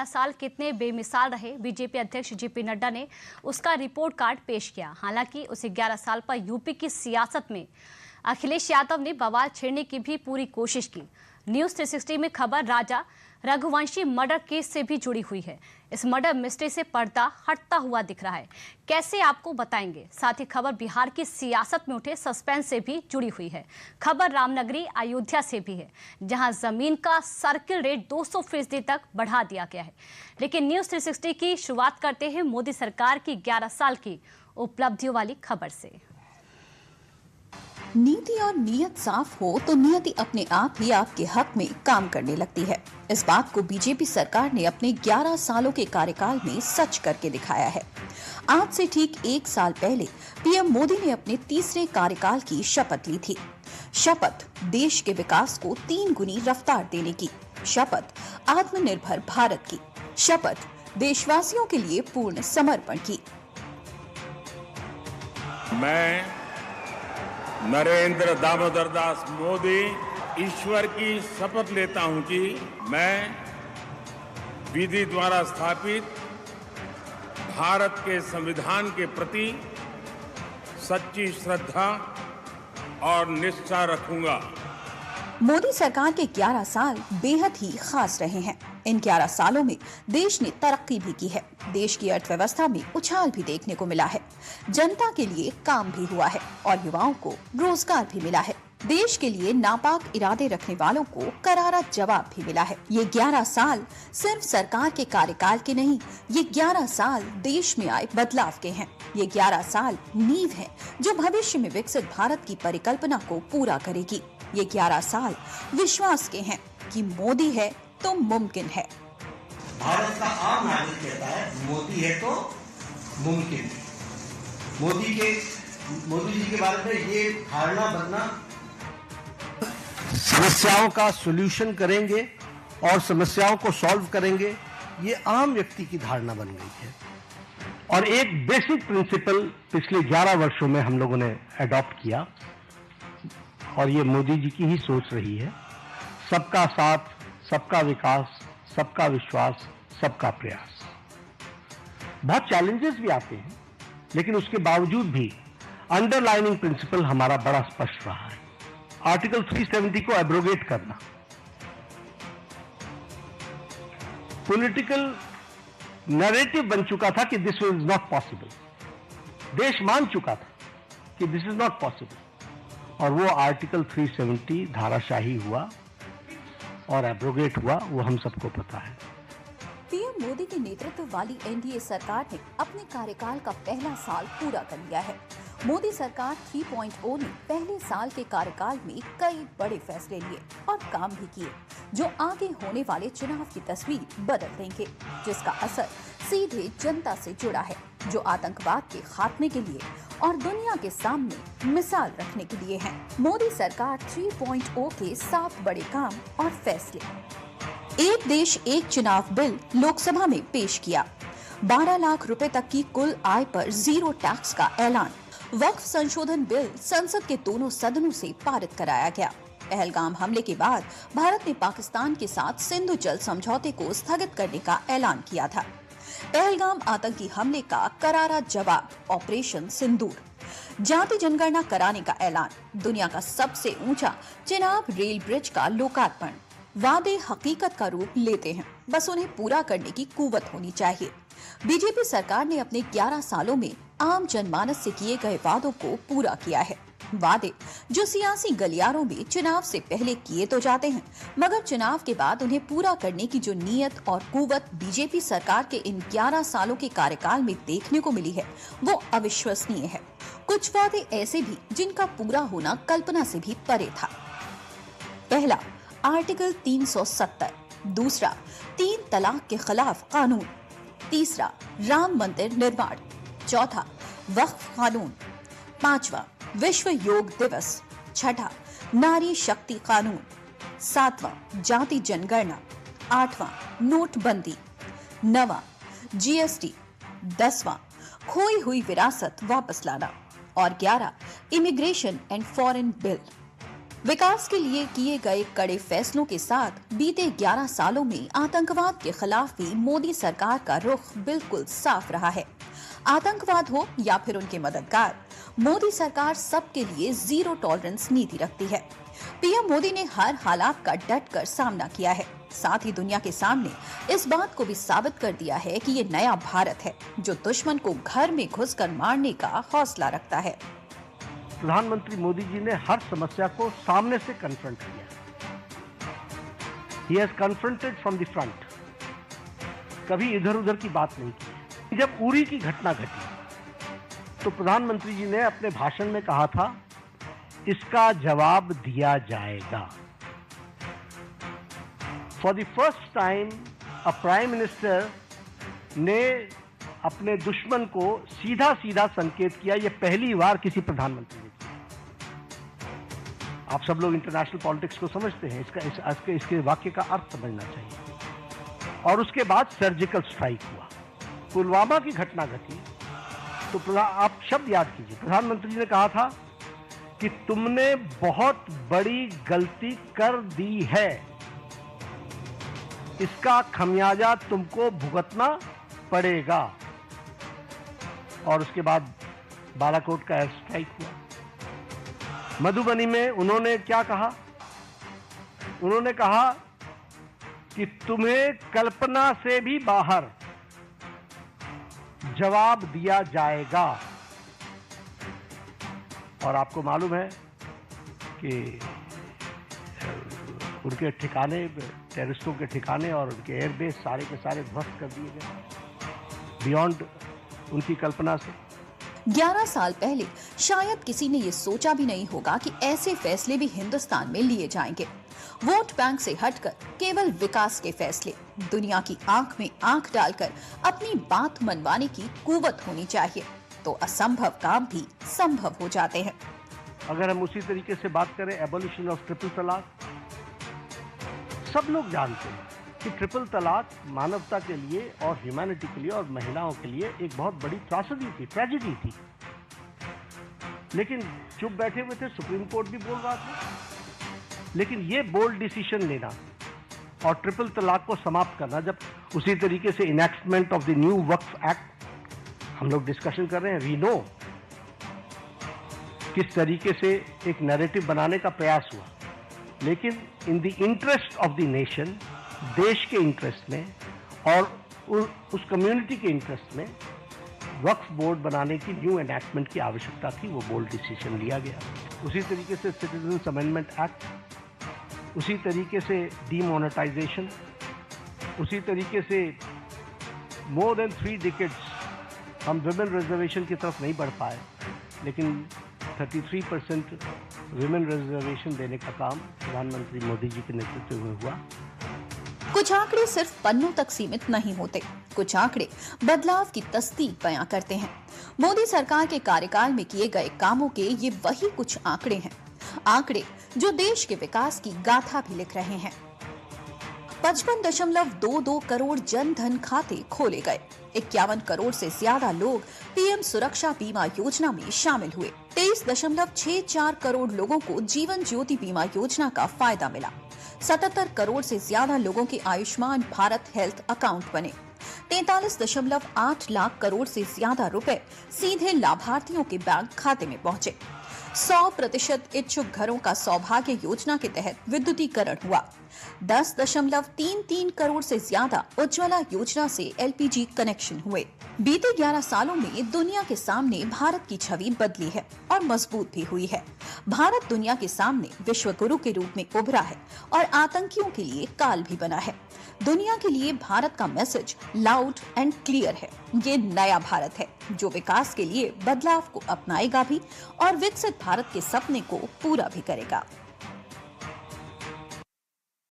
साल कितने बेमिसाल रहे, बीजेपी अध्यक्ष जेपी नड्डा ने उसका रिपोर्ट कार्ड पेश किया। हालांकि उसे 11 साल पर यूपी की सियासत में अखिलेश यादव ने बवाल छेड़ने की भी पूरी कोशिश की। न्यूज़ 360 में खबर राजा रघुवंशी मर्डर केस से भी जुड़ी हुई है। इस मर्डर मिस्ट्री से पर्दा हटता हुआ दिख रहा है, कैसे आपको बताएंगे। साथ ही खबर बिहार की सियासत में उठे सस्पेंस से भी जुड़ी हुई है। खबर रामनगरी अयोध्या से भी है, जहां जमीन का सर्किल रेट 200% तक बढ़ा दिया गया है। लेकिन न्यूज़ 360 की शुरुआत करते हैं मोदी सरकार की 11 साल की उपलब्धियों वाली खबर से। नीति और नीयत साफ हो तो नियति अपने आप ही आपके हक में काम करने लगती है। इस बात को बीजेपी सरकार ने अपने 11 सालों के कार्यकाल में सच करके दिखाया है। आज से ठीक 1 साल पहले पीएम मोदी ने अपने तीसरे कार्यकाल की शपथ ली थी। शपथ देश के विकास को 3 गुनी रफ्तार देने की, शपथ आत्मनिर्भर भारत की, शपथ देशवासियों के लिए पूर्ण समर्पण की। मैं नरेंद्र दामोदर दास मोदी ईश्वर की शपथ लेता हूं कि मैं विधि द्वारा स्थापित भारत के संविधान के प्रति सच्ची श्रद्धा और निष्ठा रखूंगा। मोदी सरकार के 11 साल बेहद ही खास रहे हैं। इन 11 सालों में देश ने तरक्की भी की है, देश की अर्थव्यवस्था में उछाल भी देखने को मिला है, जनता के लिए काम भी हुआ है और युवाओं को रोजगार भी मिला है। देश के लिए नापाक इरादे रखने वालों को करारा जवाब भी मिला है। ये 11 साल सिर्फ सरकार के कार्यकाल के नहीं, ये 11 साल देश में आए बदलाव के हैं। ये 11 साल नींव है जो भविष्य में विकसित भारत की परिकल्पना को पूरा करेगी। ये 11 साल विश्वास के हैं कि मोदी है तो मुमकिन है। भारत का आम नागरिक कहता है मोदी है तो मुमकिन। मोदी जी के बारे में ये धारणा बनना, समस्याओं का सॉल्यूशन करेंगे और समस्याओं को सॉल्व करेंगे, ये आम व्यक्ति की धारणा बन गई है। और एक बेसिक प्रिंसिपल पिछले 11 वर्षों में हम लोगों ने अडॉप्ट किया और ये मोदी जी की ही सोच रही है। सबका साथ, सबका विकास, सबका विश्वास, सबका प्रयास। बहुत चैलेंजेस भी आते हैं, लेकिन उसके बावजूद भी अंडरलाइनिंग प्रिंसिपल हमारा बड़ा स्पष्ट रहा है। आर्टिकल 370 को एब्रोगेट करना, पॉलिटिकल नैरेटिव बन चुका था कि दिस इज नॉट पॉसिबल। देश मान चुका था कि दिस इज नॉट पॉसिबल और वो आर्टिकल 370 धाराशाही हुआ और एब्रोगेट हुआ, वो हम सबको पता है। पीएम मोदी के नेतृत्व वाली एनडीए सरकार ने अपने कार्यकाल का पहला साल पूरा कर लिया है। मोदी सरकार 3.0 ने पहले साल के कार्यकाल में कई बड़े फैसले लिए और काम भी किए, जो आगे होने वाले चुनाव की तस्वीर बदल देंगे, जिसका असर सीधे जनता से जुड़ा है, जो आतंकवाद के खात्मे के लिए और दुनिया के सामने मिसाल रखने के लिए हैं। मोदी सरकार 3.0 के 7 बड़े काम और फैसले। एक देश एक चुनाव बिल लोकसभा में पेश किया। 12 लाख रुपए तक की कुल आय पर 0 टैक्स का ऐलान। वक्फ संशोधन बिल संसद के दोनों सदनों से पारित कराया गया। पहलगाम हमले के बाद भारत ने पाकिस्तान के साथ सिंधु जल समझौते को स्थगित करने का ऐलान किया था। पहलगाम आतंकी हमले का करारा जवाब, ऑपरेशन सिंदूर। जाति जनगणना कराने का ऐलान। दुनिया का सबसे ऊंचा चिनाब रेल ब्रिज का लोकार्पण। वादे हकीकत का रूप लेते हैं, बस उन्हें पूरा करने की कुव्वत होनी चाहिए। बीजेपी सरकार ने अपने 11 सालों में आम जनमानस से किए गए वादों को पूरा किया है। वादे जो सियासी गलियारों में चुनाव से पहले किए तो जाते हैं, मगर चुनाव के बाद उन्हें पूरा करने की जो नीयत और कुव्वत बीजेपी सरकार के इन 11 सालों के कार्यकाल में देखने को मिली है, वो अविश्वसनीय है। कुछ वादे ऐसे भी जिनका पूरा होना कल्पना से भी परे था। पहला, आर्टिकल 370। दूसरा, 3 तलाक के खिलाफ कानून। तीसरा, राम मंदिर निर्माण। चौथा, वक्फ कानून। पांचवा, विश्व योग दिवस। छठा, नारी शक्ति कानून। सातवां, जाति जनगणना। आठवां, नोटबंदी। नवा, जीएसटी। 10वां, खोई हुई विरासत वापस लाना। और 11, इमिग्रेशन एंड फॉरेन बिल। विकास के लिए किए गए कड़े फैसलों के साथ बीते 11 सालों में आतंकवाद के खिलाफ भी मोदी सरकार का रुख बिल्कुल साफ रहा है। आतंकवाद हो या फिर उनके मददगार, मोदी सरकार सबके लिए जीरो टॉलरेंस नीति रखती है। पीएम मोदी ने हर हालात का डटकर सामना किया है। साथ ही दुनिया के सामने इस बात को भी साबित कर दिया है कि ये नया भारत है जो दुश्मन को घर में घुसकर मारने का हौसला रखता है। प्रधानमंत्री मोदी जी ने हर समस्या को सामने से कन्फ्रंट किया। He has confronted from the front. कभी इधर उधर की बात नहीं की। जब उरी की घटना घटी तो प्रधानमंत्री जी ने अपने भाषण में कहा था, इसका जवाब दिया जाएगा। For the first time, a prime minister ने अपने दुश्मन को सीधा सीधा संकेत किया। यह पहली बार किसी प्रधानमंत्री ने किया। आप सब लोग इंटरनेशनल पॉलिटिक्स को समझते हैं, इसके वाक्य का अर्थ समझना चाहिए। और उसके बाद सर्जिकल स्ट्राइक हुआ, पुलवामा की घटना घटी तो आप शब्द याद कीजिए, प्रधानमंत्री ने कहा था कि तुमने बहुत बड़ी गलती कर दी है, इसका खमियाजा तुमको भुगतना पड़ेगा। और उसके बाद बालाकोट का एयर स्ट्राइक हुआ। मधुबनी में उन्होंने क्या कहा? उन्होंने कहा कि तुम्हें कल्पना से भी बाहर जवाब दिया जाएगा। और आपको मालूम है कि उनके ठिकाने, टेररिस्टों के ठिकाने और उनके एयरबेस सारे के सारे ध्वस्त कर दिए गए बियॉन्ड उनकी कल्पना से। 11 साल पहले शायद किसी ने ये सोचा भी नहीं होगा कि ऐसे फैसले भी हिंदुस्तान में लिए जाएंगे। वोट बैंक से हटकर केवल विकास के फैसले, दुनिया की आंख में आंख डालकर अपनी बात मनवाने की कुव्वत होनी चाहिए तो असंभव काम भी संभव हो जाते हैं। अगर हम उसी तरीके से बात करें एबॉलिशन ऑफ ट्रिपल तलाक, सब लोग जानते हैं कि ट्रिपल तलाक मानवता के लिए और ह्यूमैनिटी के लिए और महिलाओं के लिए एक बहुत बड़ी ट्रेजेडी थी। लेकिन चुप बैठे हुए थे, सुप्रीम कोर्ट भी बोल रहा था। लेकिन ये बोल्ड डिसीजन लेना और ट्रिपल तलाक को समाप्त करना, जब उसी तरीके से enactment of the new Waqf act हम लोग डिस्कशन कर रहे हैं, वी नो किस तरीके से एक नैरेटिव बनाने का प्रयास हुआ। लेकिन in the interest of the nation, देश के इंटरेस्ट में और उस कम्युनिटी के इंटरेस्ट में वक्फ बोर्ड बनाने की न्यू एनैक्टमेंट की आवश्यकता थी। वो बोल्ड डिसीजन लिया गया। उसी तरीके से सिटीजन्स अमेंडमेंट एक्ट, उसी तरीके से डीमोनेटाइजेशन, उसी तरीके से मोर देन 3 डिकेड्स हम विमेन रिजर्वेशन की तरफ नहीं बढ़ पाए, लेकिन 33% विमेन रिजर्वेशन देने का काम प्रधानमंत्री मोदी जी के नेतृत्व में हुआ। कुछ आंकड़े सिर्फ पन्नों तक सीमित नहीं होते, कुछ आंकड़े बदलाव की तस्दीक बयां करते हैं। मोदी सरकार के कार्यकाल में किए गए कामों के ये वही कुछ आंकड़े हैं, आंकड़े जो देश के विकास की गाथा भी लिख रहे हैं। 55.22 करोड़ जन धन खाते खोले गए, 51 करोड़ से ज्यादा लोग पीएम सुरक्षा बीमा योजना में शामिल हुए, 23.64 करोड़ लोगों को जीवन ज्योति बीमा योजना का फायदा मिला, 77 करोड़ से ज्यादा लोगों के आयुष्मान भारत हेल्थ अकाउंट बने, 43.8 लाख करोड़ से ज्यादा रुपए सीधे लाभार्थियों के बैंक खाते में पहुंचे, 100% इच्छुक घरों का सौभाग्य योजना के तहत विद्युतीकरण हुआ, 10.33 करोड़ से ज्यादा उज्ज्वला योजना से एलपीजी कनेक्शन हुए। बीते 11 सालों में दुनिया के सामने भारत की छवि बदली है और मजबूत भी हुई है। भारत दुनिया के सामने विश्व गुरु के रूप में उभरा है और आतंकियों के लिए काल भी बना है। दुनिया के लिए भारत का मैसेज लाउड एंड क्लियर है। ये नया भारत है जो विकास के लिए बदलाव को अपनाएगा भी और विकसित भारत के सपने को पूरा भी करेगा।